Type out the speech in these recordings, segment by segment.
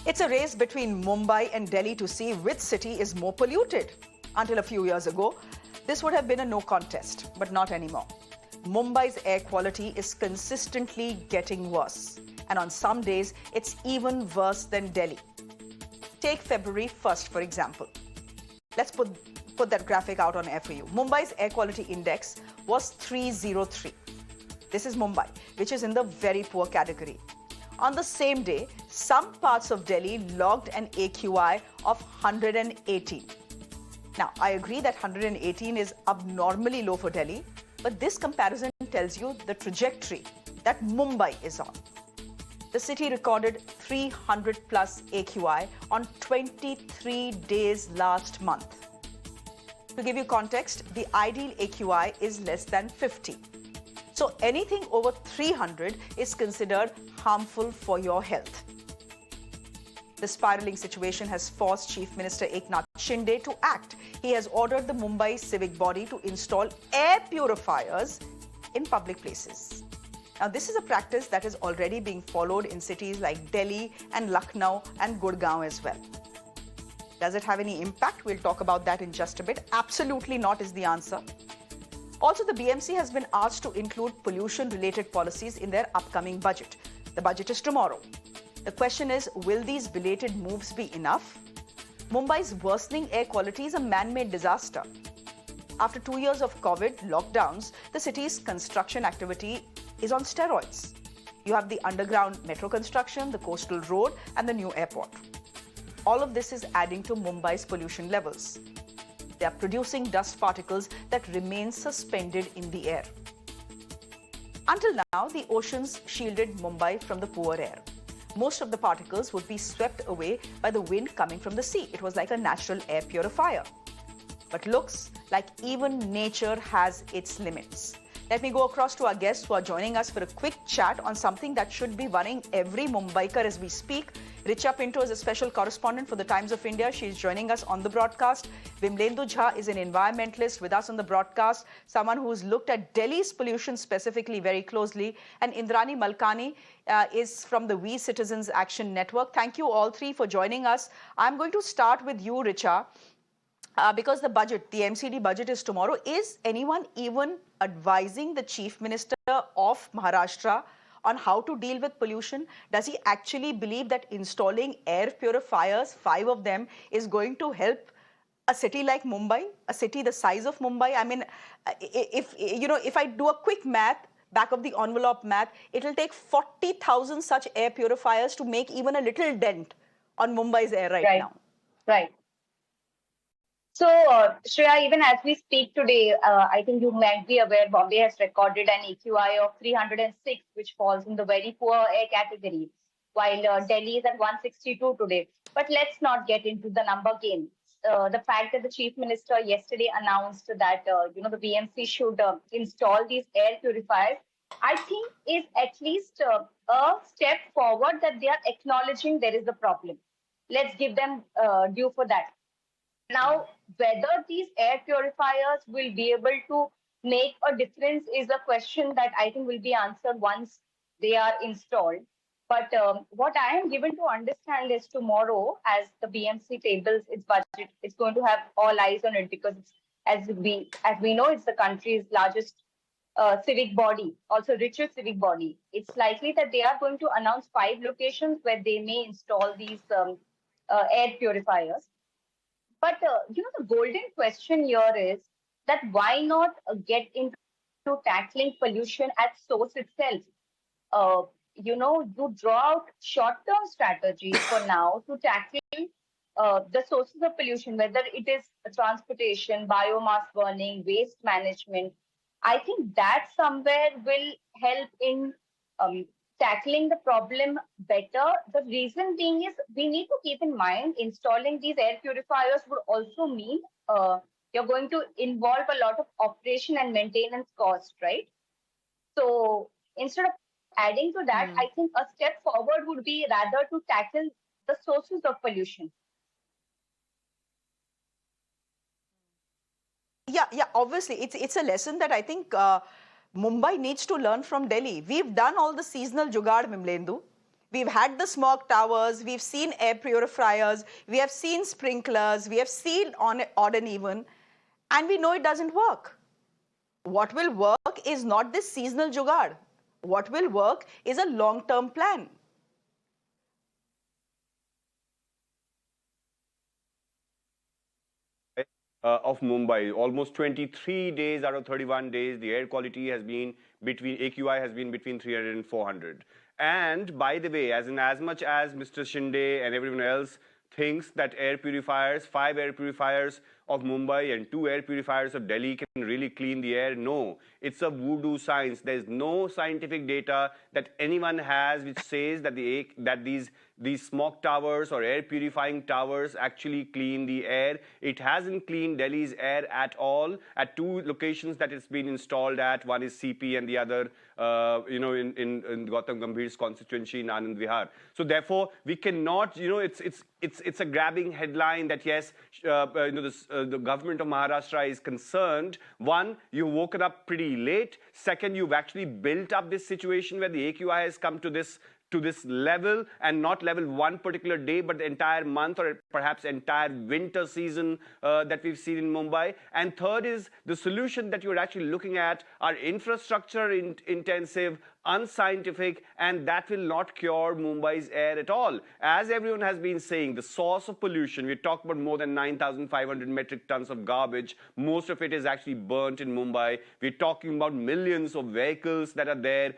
It's a race between Mumbai and Delhi to see which city is more polluted. Until a few years ago, this would have been a no contest, but not anymore. Mumbai's air quality is consistently getting worse. And on some days, it's even worse than Delhi. Take February 1st, for example. Let's put that graphic out on air for you. Mumbai's air quality index was 303. This is Mumbai, which is in the very poor category. On the same day, some parts of Delhi logged an AQI of 118. Now, I agree that 118 is abnormally low for Delhi, but this comparison tells you the trajectory that Mumbai is on. The city recorded 300 plus AQI on 23 days last month. To give you context, the ideal AQI is less than 50. So anything over 300 is considered harmful for your health. The spiraling situation has forced Chief Minister Eknath Shinde to act. He has ordered the Mumbai civic body to install air purifiers in public places. Now, this is a practice that is already being followed in cities like Delhi and Lucknow and Gurgaon as well. Does it have any impact? We'll talk about that in just a bit. Absolutely not is the answer. Also, the BMC has been asked to include pollution-related policies in their upcoming budget. The budget is tomorrow. The question is, will these belated moves be enough? Mumbai's worsening air quality is a man-made disaster. After 2 years of COVID lockdowns, the city's construction activity is on steroids. You have the underground metro construction, the coastal road, and the new airport. All of this is adding to Mumbai's pollution levels. They are producing dust particles that remain suspended in the air. Until now, the oceans shielded Mumbai from the poor air. Most of the particles would be swept away by the wind coming from the sea. It was like a natural air purifier. But looks like even nature has its limits. Let me go across to our guests who are joining us for a quick chat on something that should be worrying every Mumbaiker as we speak. Richa Pinto is a special correspondent for the Times of India. She is joining us on the broadcast. Vimlendu Jha is an environmentalist with us on the broadcast, someone who's looked at Delhi's pollution specifically very closely. And Indrani Malkani is from the We Citizens Action Network. Thank you all three for joining us. I'm going to start with you, Richa. Because the budget, the MCD budget is tomorrow, is anyone even advising the Chief Minister of Maharashtra on how to deal with pollution? Does he actually believe that installing air purifiers, 5 of them, is going to help a city like Mumbai, a city the size of Mumbai? I mean, if I do a quick math, back of the envelope math, it will take 40,000 such air purifiers to make even a little dent on Mumbai's air right now. Right. So, Shreya, even as we speak today, I think you might be aware Bombay has recorded an AQI of 306, which falls in the very poor air category, while Delhi is at 162 today. But let's not get into the number game. The fact that the Chief Minister yesterday announced that, the BMC should install these air purifiers, I think is at least a step forward that they are acknowledging there is a problem. Let's give them due for that. Now, whether these air purifiers will be able to make a difference is a question that I think will be answered once they are installed. But what I am given to understand is tomorrow, as the BMC tables its budget, it's going to have all eyes on it because as we know, it's the country's largest civic body, also richest civic body. It's likely that they are going to announce 5 locations where they may install these air purifiers. But, the golden question here is that why not get into tackling pollution at source itself? You draw out short-term strategies for now to tackle the sources of pollution, whether it is transportation, biomass burning, waste management. I think that somewhere will help in tackling the problem better. The reason being is we need to keep in mind installing these air purifiers would also mean you're going to involve a lot of operation and maintenance cost, right? So instead of adding to that, I think a step forward would be rather to tackle the sources of pollution. Yeah, obviously, it's a lesson that I think Mumbai needs to learn from Delhi. We've done all the seasonal jugaad, Vimlendu. We've had the smog towers, we've seen air purifiers, we have seen sprinklers, we have seen on odd and even, and we know it doesn't work. What will work is not this seasonal jugaad. What will work is a long-term plan. Of Mumbai, almost 23 days out of 31 days, the air quality has been between, AQI has been between 300 and 400. And by the way, as much as Mr. Shinde and everyone else thinks that air purifiers, 5 air purifiers of Mumbai and 2 air purifiers of Delhi can really clean the air, no. It's a voodoo science. There's no scientific data that anyone has which says that these smog towers or air purifying towers actually clean the air. It hasn't cleaned Delhi's air at all. At 2 locations that it's been installed at, one is CP and the other, in Gautam Gambhir's constituency in Anand Vihar. So therefore, we cannot, it's a grabbing headline that yes, the government of Maharashtra is concerned. One, you've woken up pretty late. Second, you've actually built up this situation where the AQI has come to this level, and not level one particular day, but the entire month or perhaps entire winter season that we've seen in Mumbai. And third is the solution that you're actually looking at are infrastructure intensive, unscientific, and that will not cure Mumbai's air at all. As everyone has been saying, the source of pollution, we talked about more than 9,500 metric tons of garbage. Most of it is actually burnt in Mumbai. We're talking about millions of vehicles that are there.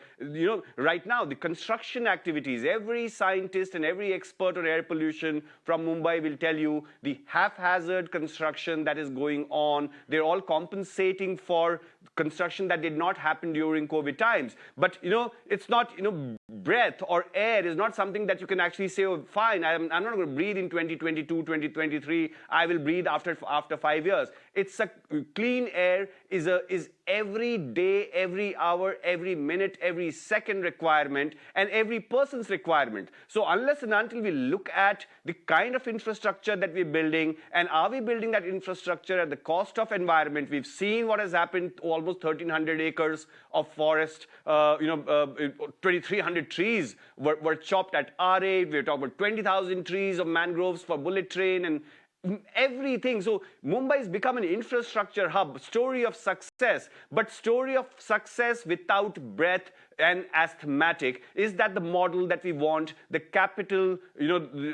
Right now, the construction activities, every scientist and every expert on air pollution from Mumbai will tell you the haphazard construction that is going on. They're all compensating for construction that did not happen during COVID times. But, it's not, breath or air is not something that you can actually say, oh, fine, I'm not going to breathe in 2022, 2023. I will breathe after 5 years. It's a clean air is every day, every hour, every minute, every second requirement, and every person's requirement. So unless and until we look at the kind of infrastructure that we're building, and are we building that infrastructure at the cost of environment? We've seen what has happened, almost 1,300 acres of forest, 2,300 trees were chopped at R8. We're talking about 20,000 trees of mangroves for bullet train and everything. So Mumbai has become an infrastructure hub, story of success, but story of success without breadth and asthmatic. Is that the model that we want? The capital,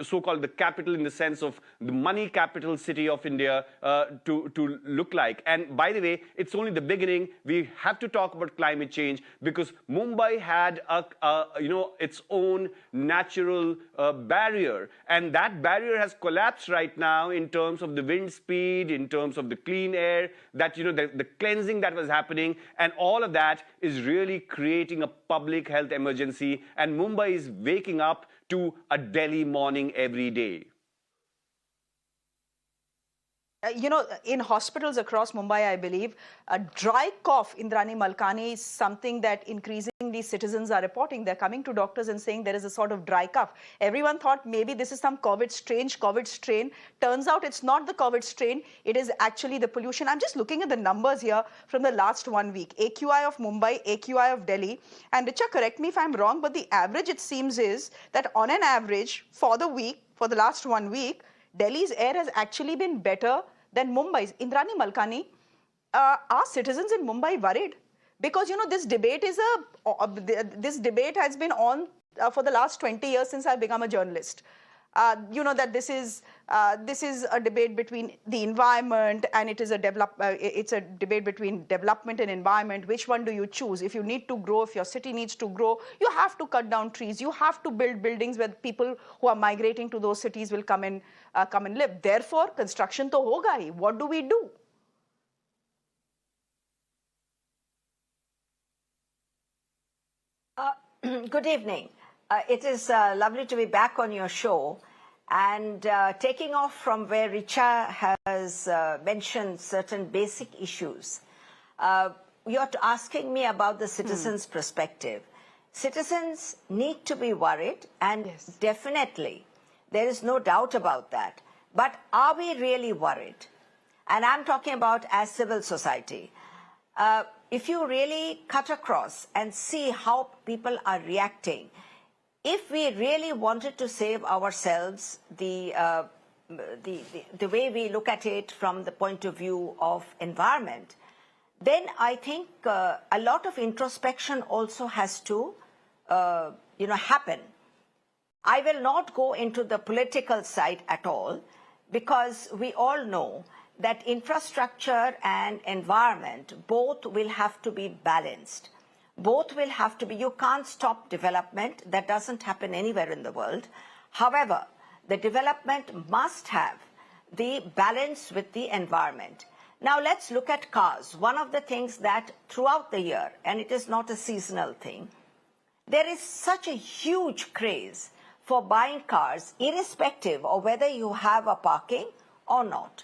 so-called the capital in the sense of the money capital city of India to look like. And by the way, it's only the beginning. We have to talk about climate change because Mumbai had its own natural barrier, and that barrier has collapsed right now in terms of the wind speed, in terms of the clean air, that the cleansing that was happening, and all of that is really creating a public health emergency, and Mumbai is waking up to a Delhi morning every day. In hospitals across Mumbai, I believe, a dry cough, Indrani Malkani, is something that increasingly citizens are reporting. They're coming to doctors and saying there is a sort of dry cough. Everyone thought maybe this is some COVID strain. Turns out it's not the COVID strain. It is actually the pollution. I'm just looking at the numbers here from the last 1 week. AQI of Mumbai, AQI of Delhi. And Richa, correct me if I'm wrong, but the average, it seems, is that on an average for the week, for the last 1 week, Delhi's air has actually been better than Mumbai's. Indrani Malkani, are citizens in Mumbai worried? Because, this debate this debate has been on for the last 20 years since I've become a journalist. That this is a debate between the environment, and it's a debate between development and environment. Which one do you choose? If you need to grow, if your city needs to grow, you have to cut down trees. You have to build buildings where people who are migrating to those cities will come and live. Therefore, construction to hoga hi. What do we do? Good evening. It is lovely to be back on your show, and taking off from where Richa has mentioned certain basic issues. You're asking me about the citizens' perspective. Citizens need to be worried, and yes, definitely, there is no doubt about that. But are we really worried? And I'm talking about as civil society. If you really cut across and see how people are reacting, if we really wanted to save ourselves, the way we look at it from the point of view of environment, then I think a lot of introspection also has to, happen. I will not go into the political side at all, because we all know that infrastructure and environment both will have to be balanced. Both will have to be, you can't stop development. That doesn't happen anywhere in the world. However, the development must have the balance with the environment. Now let's look at cars. One of the things that throughout the year, and it is not a seasonal thing, there is such a huge craze for buying cars, irrespective of whether you have a parking or not.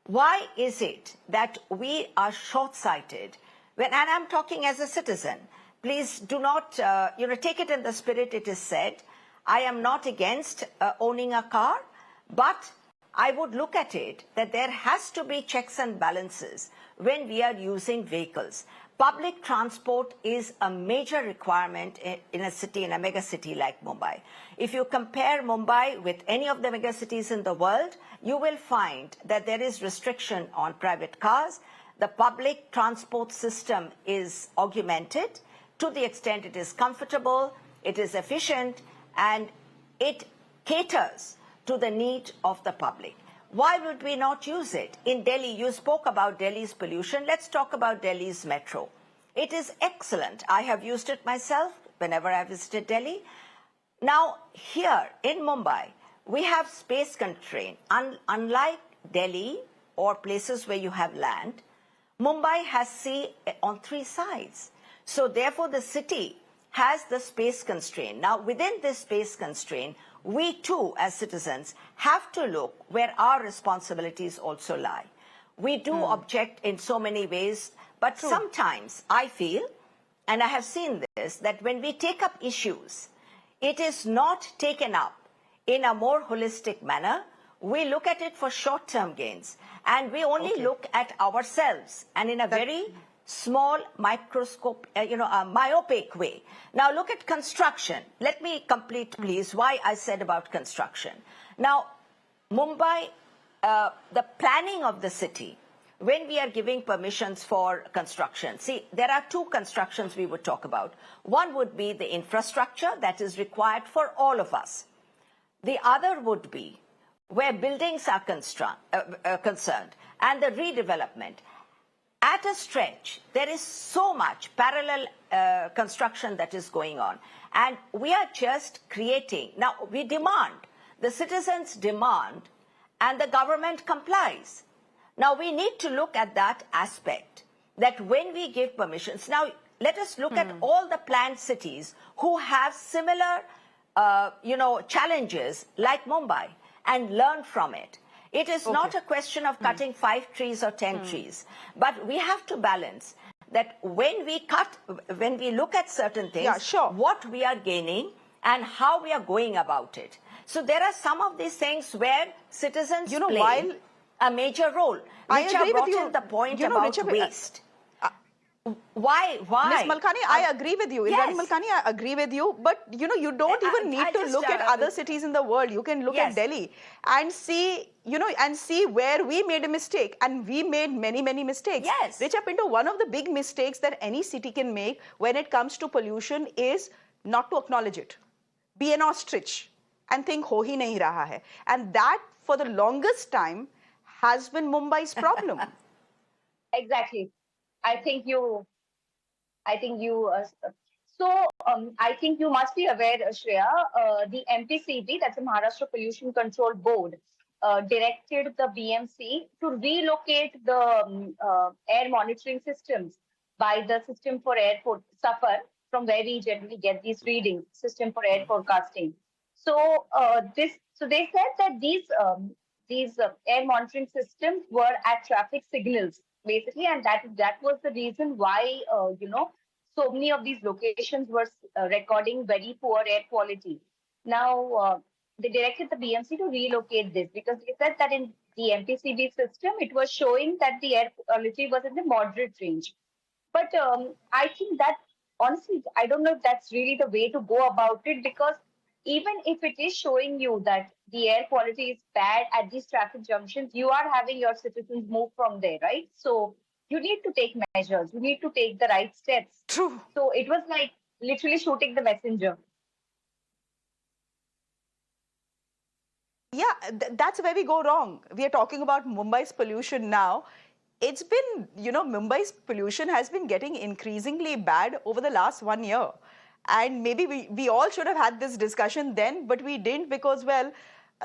Why is it that we are short-sighted? And I'm talking as a citizen. Please do not, take it in the spirit it is said. I am not against owning a car, but I would look at it that there has to be checks and balances when we are using vehicles. Public transport is a major requirement in a city, in a mega city like Mumbai. If you compare Mumbai with any of the mega cities in the world, you will find that there is restriction on private cars. The public transport system is augmented to the extent it is comfortable, it is efficient, and it caters to the need of the public. Why would we not use it? In Delhi, you spoke about Delhi's pollution. Let's talk about Delhi's metro. It is excellent. I have used it myself whenever I visited Delhi. Now, here in Mumbai, we have space constraint. Unlike Delhi or places where you have land, Mumbai has sea on 3 sides. So therefore, the city has the space constraint. Now, within this space constraint, we too, as citizens, have to look where our responsibilities also lie. We do object in so many ways, but sometimes I feel, and I have seen this, that when we take up issues, it is not taken up in a more holistic manner. We look at it for short-term gains, and we only look at ourselves, and in a very small microscope, a myopic way. Now look at construction. Let me complete, please, why I said about construction. Now, Mumbai, the planning of the city, when we are giving permissions for construction, see, there are 2 constructions we would talk about. One would be the infrastructure that is required for all of us. The other would be where buildings are concerned, and the redevelopment. At a stretch, there is so much parallel construction that is going on. And we are just creating. Now, we demand, the citizens demand, and the government complies. Now, we need to look at that aspect, that when we give permissions. Now, let us look at all the planned cities who have similar, challenges like Mumbai, and learn from it. It is not a question of cutting 5 trees or 10 trees, but we have to balance that when we look at certain things, what we are gaining and how we are going about it. So there are some of these things where citizens play a major role, which are brought in the point about waste. Why? Ms. Malkani, I agree with you. Indrani Malkani, I agree with you. But, you don't even need to look at other cities in the world. You can look at Delhi and see, where we made a mistake. And we made many, many mistakes. Richa Pinto, one of the big mistakes that any city can make when it comes to pollution is not to acknowledge it. Be an ostrich and think, ho hi nahi raha hai. And that, for the longest time, has been Mumbai's problem. Exactly. I think you must be aware, Shreya, the MPCB, that's the Maharashtra Pollution Control Board, directed the BMC to relocate the air monitoring systems by the System for Air Suffer, from where we generally get these readings, System for Air Forecasting. So they said that these air monitoring systems were at traffic signals, basically, and that was the reason why so many of these locations were recording very poor air quality. Now they directed the BMC to relocate this, because they said that in the MPCB system it was showing that the air quality was in the moderate range. But I think that, honestly, I don't know if that's really the way to go about it, because even if it is showing you that the air quality is bad at these traffic junctions, you are having your citizens move from there, right? So you need to take measures, you need to take the right steps. True. So it was like literally shooting the messenger. Yeah, that's where we go wrong. We are talking about Mumbai's pollution now. It's been, Mumbai's pollution has been getting increasingly bad over the last 1 year. And maybe we all should have had this discussion then, but we didn't because, well,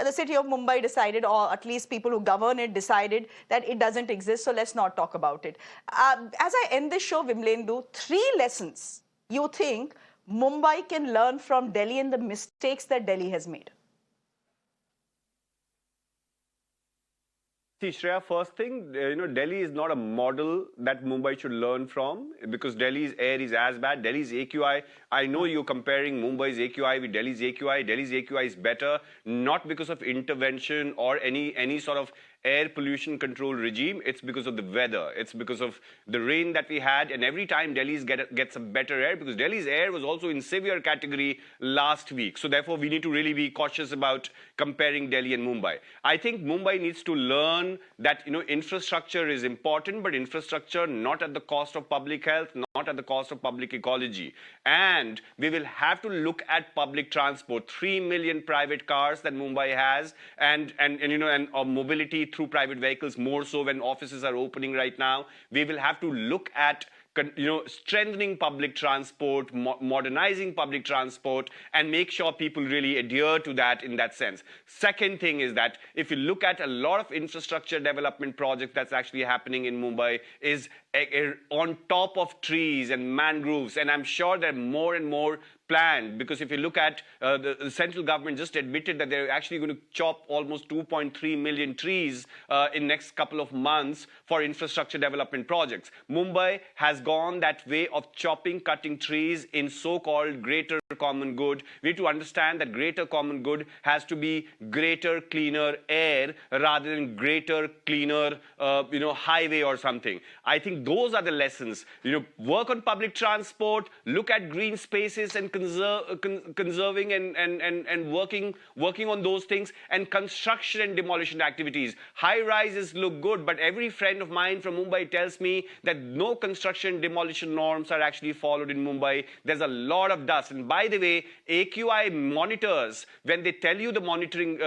the city of Mumbai decided, or at least people who govern it decided that it doesn't exist, so let's not talk about it. As I end this show, Vimlendu, 3 lessons you think Mumbai can learn from Delhi and the mistakes that Delhi has made. See, Shreya, first thing, Delhi is not a model that Mumbai should learn from because Delhi's air is as bad. Delhi's AQI, I know you're comparing Mumbai's AQI with Delhi's AQI. Delhi's AQI is better, not because of intervention or any sort of air pollution control regime. It's because of the weather. It's because of the rain that we had. And every time Delhi's gets a better air, because Delhi's air was also in severe category last week. So therefore, we need to really be cautious about comparing Delhi and Mumbai. I think Mumbai needs to learn that, infrastructure is important, but infrastructure not at the cost of public health, not at the cost of public ecology. And we will have to look at public transport. 3 million private cars that Mumbai has, and mobility through private vehicles, more so when offices are opening right now. We will have to look at strengthening public transport, modernizing public transport, and make sure people really adhere to that in that sense. Second thing is that if you look at a lot of infrastructure development projects that's actually happening in Mumbai is on top of trees and mangroves, and I'm sure there are more and more planned, because if you look at the central government just admitted that they're actually going to chop almost 2.3 million trees in next couple of months for infrastructure development projects. Mumbai has gone that way of cutting trees in so-called greater common good. We need to understand that greater common good has to be greater cleaner air rather than greater cleaner highway or something. I think those are the lessons. Work on public transport, look at green spaces and conserving and working on those things, and construction and demolition activities. High rises look good, but every friend of mine from Mumbai tells me that no construction demolition norms are actually followed in Mumbai. There's a lot of dust. And by the way, AQI monitors, when they tell you the monitoring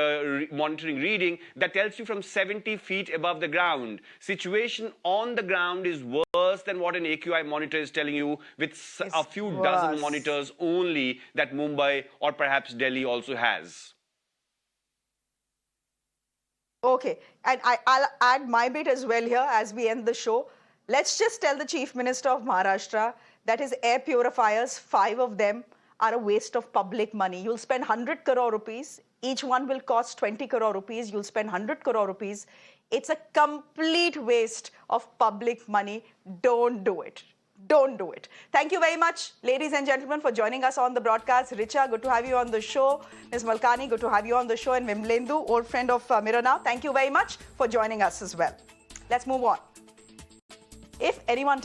reading, that tells you from 70 feet above the ground. Situation on the ground is worse than what an AQI monitor is telling you, with a few dozen monitors only that Mumbai or perhaps Delhi also has. Okay, and I'll add my bit as well here as we end the show. Let's just tell the Chief Minister of Maharashtra that his air purifiers, 5 of them, are a waste of public money. You'll spend 100 crore rupees. Each one will cost 20 crore rupees. You'll spend 100 crore rupees. It's a complete waste of public money. Don't do it. Don't do it. Thank you very much, ladies and gentlemen, for joining us on the broadcast. Richa, good to have you on the show. Ms. Malkani, good to have you on the show. And Vimlendu, old friend of Mirana, thank you very much for joining us as well. Let's move on. If anyone